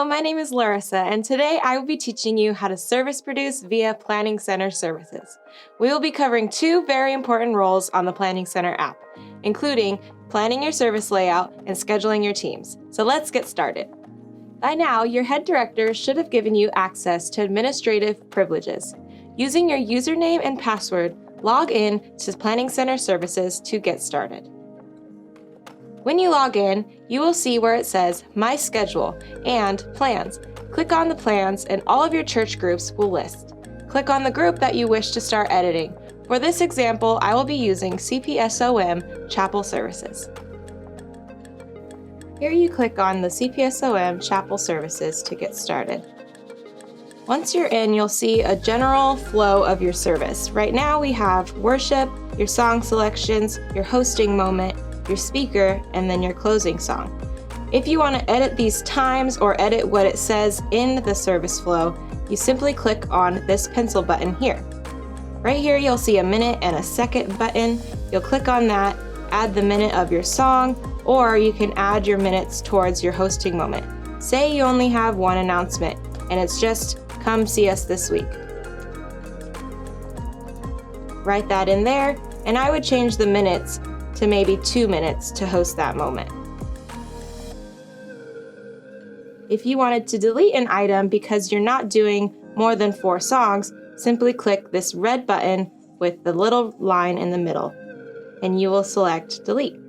my name is Larissa, and today I will be teaching you how to service produce via Planning Center services. We will be covering two very important roles on the Planning Center app, including planning your service layout and scheduling your teams. So let's get started. By now, your head director should have given you access to administrative privileges. Using your username and password, log in to Planning Center services to get started. When you log in, you will see where it says My Schedule and Plans. Click on the plans and all of your church groups will list. Click on the group that you wish to start editing. For this example, I will be using CPSOM Chapel Services. Here you click on the CPSOM Chapel Services to get started. Once you're in, you'll see a general flow of your service. Right now we have worship, your song selections, your hosting moment, your speaker, and then your closing song. If you want to edit these times or edit what it says in the service flow, you simply click on this pencil button here. Right here you'll see a minute and a second button. You'll click on that, add the minute of your song, or you can add your minutes towards your hosting moment. Say you only have one announcement, and it's just, come see us this week. Write that in there, and I would change the minutes to maybe 2 minutes to host that moment. If you wanted to delete an item because you're not doing more than 4 songs, simply click this red button with the little line in the middle, and you will select delete.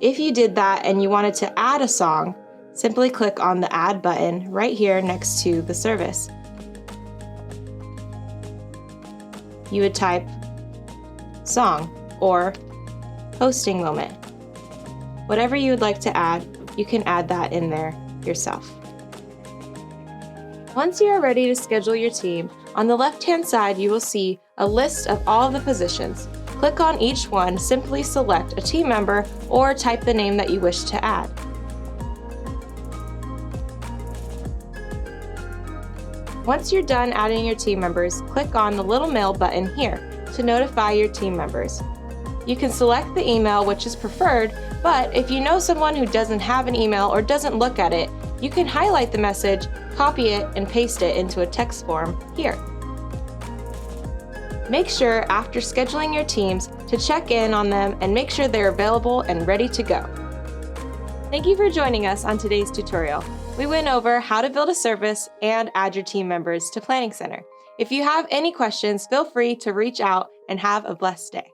If you did that and you wanted to add a song, simply click on the add button right here next to the service. You would type song or hosting moment. Whatever you would like to add, you can add that in there yourself. Once you are ready to schedule your team, on the left-hand side you will see a list of all of the positions. Click on each one, simply select a team member or type the name that you wish to add. Once you're done adding your team members, click on the little mail button here to notify your team members. You can select the email which is preferred, but if you know someone who doesn't have an email or doesn't look at it, you can highlight the message, copy it, and paste it into a text form here. Make sure after scheduling your teams to check in on them and make sure they're available and ready to go. Thank you for joining us on today's tutorial. We went over how to build a service and add your team members to Planning Center. If you have any questions, feel free to reach out and have a blessed day.